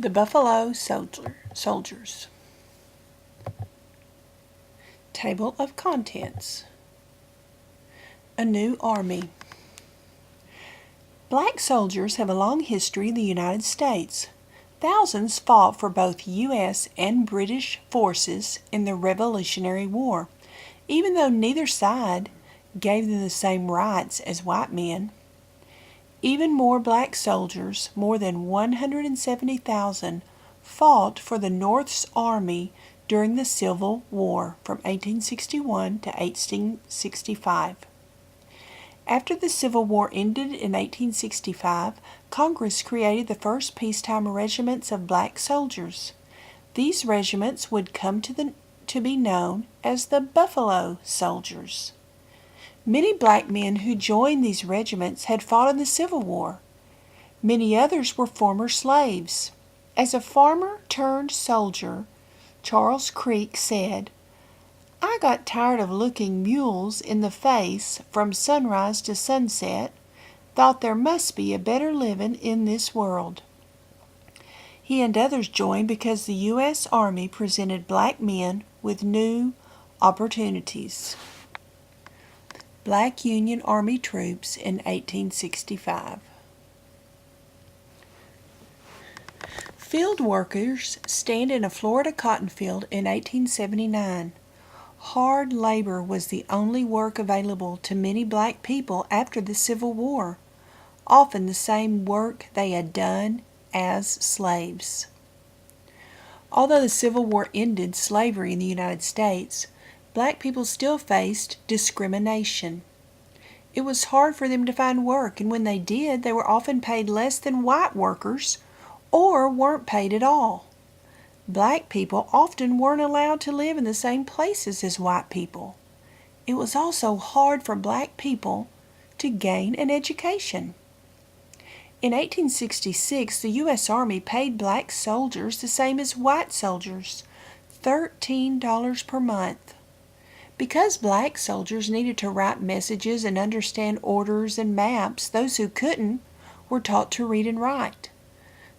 The Buffalo Soldiers. Table of Contents. A New Army. Black soldiers have a long history in the United States. Thousands fought for both U.S. and British forces in the Revolutionary War, even though neither side gave them the same rights as white men. Even more black soldiers, more than 170,000, fought for the North's Army during the Civil War from 1861 to 1865. After the Civil War ended in 1865, Congress created the first peacetime regiments of black soldiers. These regiments would come to be known as the Buffalo Soldiers. Many black men who joined these regiments had fought in the Civil War. Many others were former slaves. As a farmer turned soldier, Charles Creek said, "I got tired of looking mules in the face from sunrise to sunset, thought there must be a better living in this world." He and others joined because the U.S. Army presented black men with new opportunities. Black Union Army troops in 1865. Field workers stand in a Florida cotton field in 1879. Hard labor was the only work available to many black people after the Civil War, often the same work they had done as slaves. Although the Civil War ended slavery in the United States, black people still faced discrimination. It was hard for them to find work, and when they did, they were often paid less than white workers or weren't paid at all. Black people often weren't allowed to live in the same places as white people. It was also hard for black people to gain an education. In 1866, the U.S. Army paid black soldiers the same as white soldiers, $13 per month. Because black soldiers needed to write messages and understand orders and maps, those who couldn't were taught to read and write.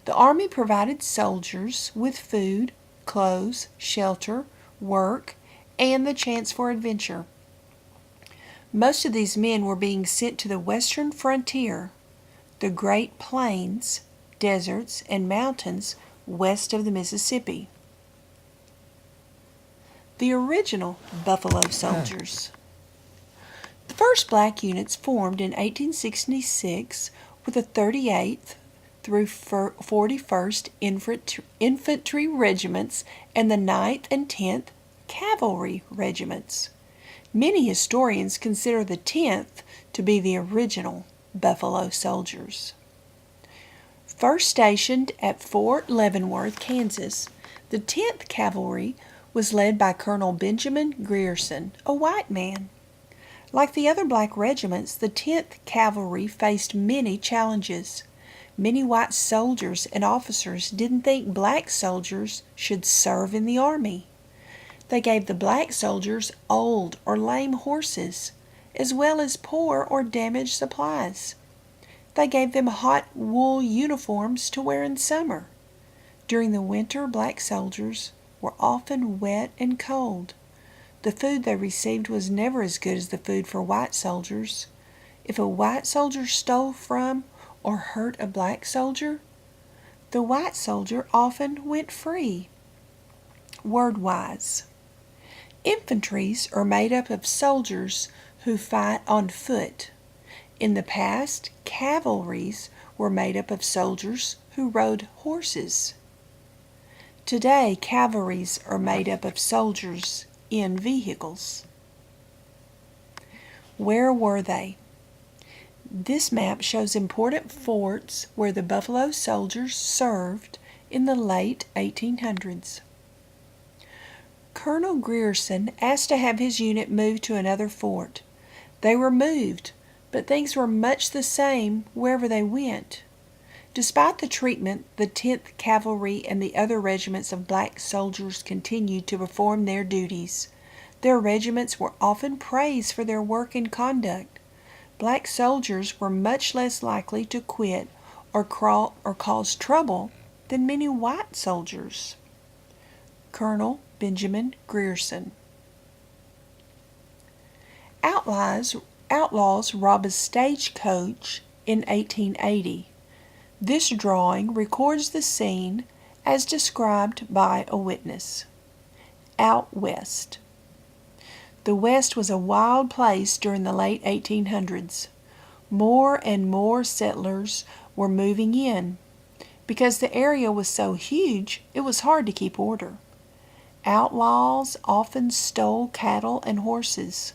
The Army provided soldiers with food, clothes, shelter, work, and the chance for adventure. Most of these men were being sent to the western frontier, the Great Plains, deserts, and mountains west of the Mississippi. The original Buffalo Soldiers. The first black units formed in 1866 were the 38th through 41st Infantry Regiments and the 9th and 10th Cavalry Regiments. Many historians consider the 10th to be the original Buffalo Soldiers. First stationed at Fort Leavenworth, Kansas, the 10th Cavalry was led by Colonel Benjamin Grierson, a white man. Like the other black regiments, the 10th Cavalry faced many challenges. Many white soldiers and officers didn't think black soldiers should serve in the army. They gave the black soldiers old or lame horses, as well as poor or damaged supplies. They gave them hot wool uniforms to wear in summer. During the winter, black soldiers were often wet and cold. The food they received was never as good as the food for white soldiers. If a white soldier stole from or hurt a black soldier, the white soldier often went free. Word-wise. Infantries are made up of soldiers who fight on foot. In the past, cavalries were made up of soldiers who rode horses. Today, cavalries are made up of soldiers in vehicles. Where were they? This map shows important forts where the Buffalo Soldiers served in the late 1800s. Colonel Grierson asked to have his unit moved to another fort. They were moved, but things were much the same wherever they went. Despite the treatment, the 10th Cavalry and the other regiments of black soldiers continued to perform their duties. Their regiments were often praised for their work and conduct. Black soldiers were much less likely to quit or cause trouble than many white soldiers. Colonel Benjamin Grierson. Outlaws rob a stagecoach in 1880. This drawing records the scene as described by a witness. Out West. The West was a wild place during the late 1800s. More and more settlers were moving in. Because the area was so huge, it was hard to keep order. Outlaws often stole cattle and horses.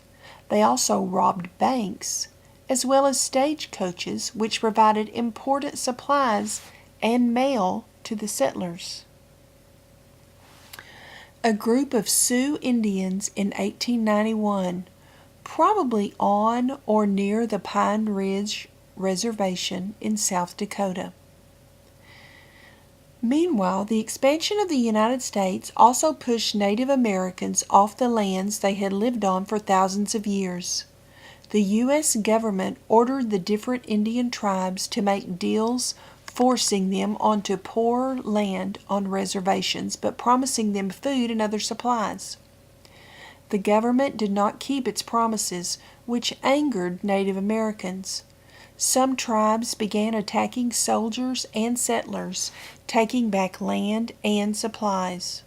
They also robbed banks, as well as stagecoaches, which provided important supplies and mail to the settlers. A group of Sioux Indians in 1891, probably on or near the Pine Ridge Reservation in South Dakota. Meanwhile, the expansion of the United States also pushed Native Americans off the lands they had lived on for thousands of years. The U.S. government ordered the different Indian tribes to make deals forcing them onto poor land on reservations, but promising them food and other supplies. The government did not keep its promises, which angered Native Americans. Some tribes began attacking soldiers and settlers, taking back land and supplies.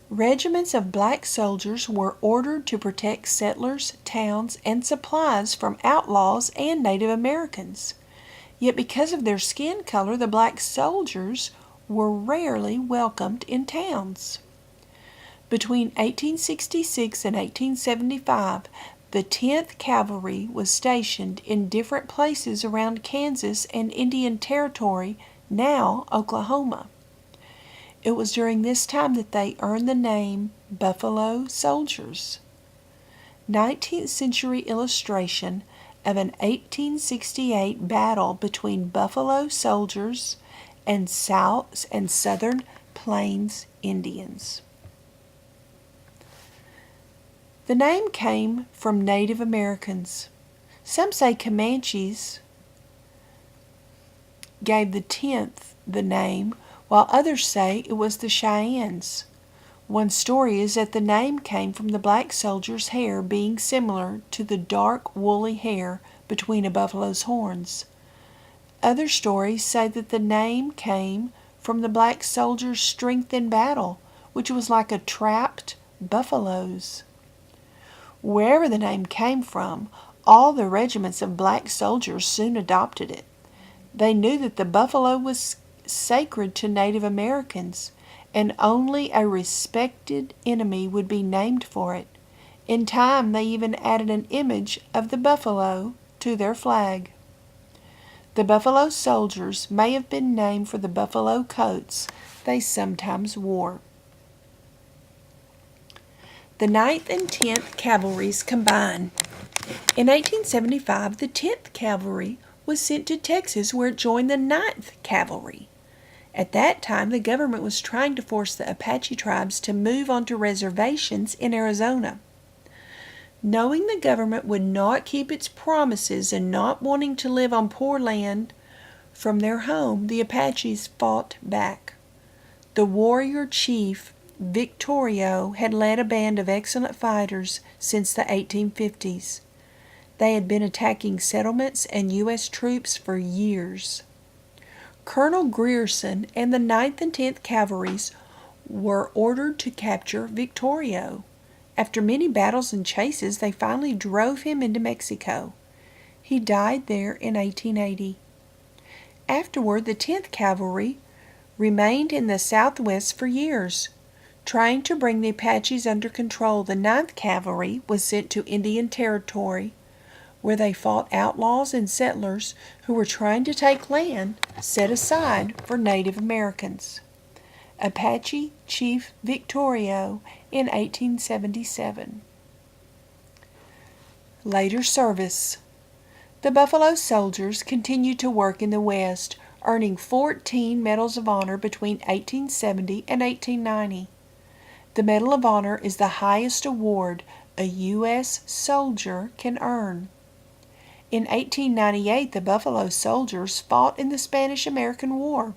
Regiments of black soldiers were ordered to protect settlers, towns, and supplies from outlaws and Native Americans. Yet because of their skin color, the black soldiers were rarely welcomed in towns. Between 1866 and 1875, the 10th Cavalry was stationed in different places around Kansas and Indian Territory, now Oklahoma. It was during this time that they earned the name Buffalo Soldiers. 19th century illustration of an 1868 battle between Buffalo Soldiers and Southern Plains Indians. The name came from Native Americans. Some say Comanches gave the 10th the name, while others say it was the Cheyennes. One story is that the name came from the black soldier's hair being similar to the dark woolly hair between a buffalo's horns. Other stories say that the name came from the black soldier's strength in battle, which was like a trapped buffalo's. Wherever the name came from, all the regiments of black soldiers soon adopted it. They knew that the buffalo was sacred to Native Americans, and only a respected enemy would be named for it. In time, they even added an image of the buffalo to their flag. The Buffalo Soldiers may have been named for the buffalo coats they sometimes wore. The 9th and 10th Cavalries combined. In 1875, the 10th Cavalry was sent to Texas, where it joined the 9th Cavalry. At that time, the government was trying to force the Apache tribes to move onto reservations in Arizona. Knowing the government would not keep its promises and not wanting to live on poor land from their home, the Apaches fought back. The warrior chief Victorio had led a band of excellent fighters since the 1850s. They had been attacking settlements and U.S. troops for years. Colonel Grierson and the 9th and 10th Cavalries were ordered to capture Victorio. After many battles and chases, they finally drove him into Mexico. He died there in 1880. Afterward, the 10th Cavalry remained in the Southwest for years. Trying to bring the Apaches under control, the 9th Cavalry was sent to Indian Territory, where they fought outlaws and settlers who were trying to take land set aside for Native Americans. Apache Chief Victorio in 1877. Later service. The Buffalo Soldiers continued to work in the West, earning 14 Medals of Honor between 1870 and 1890. The Medal of Honor is the highest award a U.S. soldier can earn. In 1898, the Buffalo Soldiers fought in the Spanish-American War.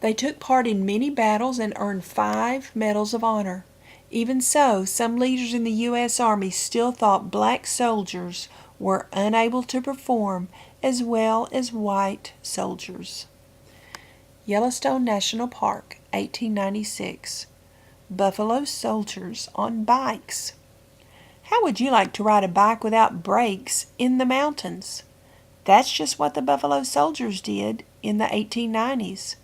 They took part in many battles and earned 5 Medals of Honor. Even so, some leaders in the U.S. Army still thought black soldiers were unable to perform as well as white soldiers. Yellowstone National Park, 1896. Buffalo soldiers on bikes. How would you like to ride a bike without brakes in the mountains? That's just what the Buffalo Soldiers did in the 1890s.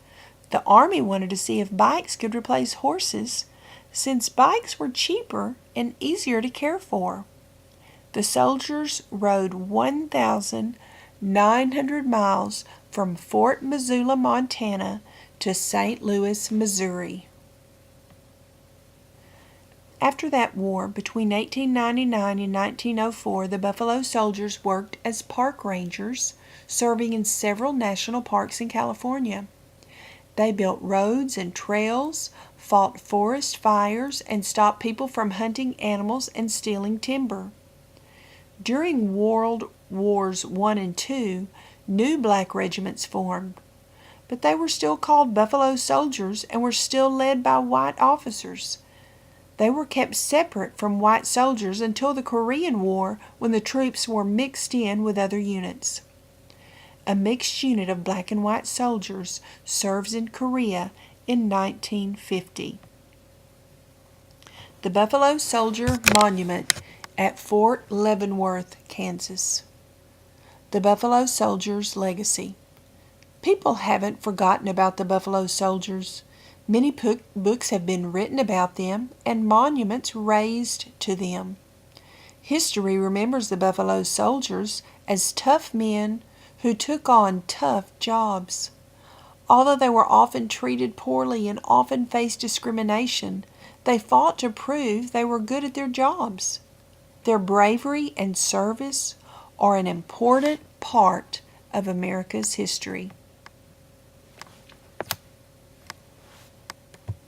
The Army wanted to see if bikes could replace horses, since bikes were cheaper and easier to care for. The soldiers rode 1,900 miles from Fort Missoula, Montana to St. Louis, Missouri. After that war, between 1899 and 1904, the Buffalo Soldiers worked as park rangers, serving in several national parks in California. They built roads and trails, fought forest fires, and stopped people from hunting animals and stealing timber. During World Wars I and II, new black regiments formed, but they were still called Buffalo Soldiers and were still led by white officers. They were kept separate from white soldiers until the Korean War, when the troops were mixed in with other units. A mixed unit of black and white soldiers serves in Korea in 1950. The Buffalo Soldier Monument at Fort Leavenworth, Kansas. The Buffalo Soldiers' Legacy. People haven't forgotten about the Buffalo Soldiers. Many books have been written about them and monuments raised to them. History remembers the Buffalo Soldiers as tough men who took on tough jobs. Although they were often treated poorly and often faced discrimination, they fought to prove they were good at their jobs. Their bravery and service are an important part of America's history.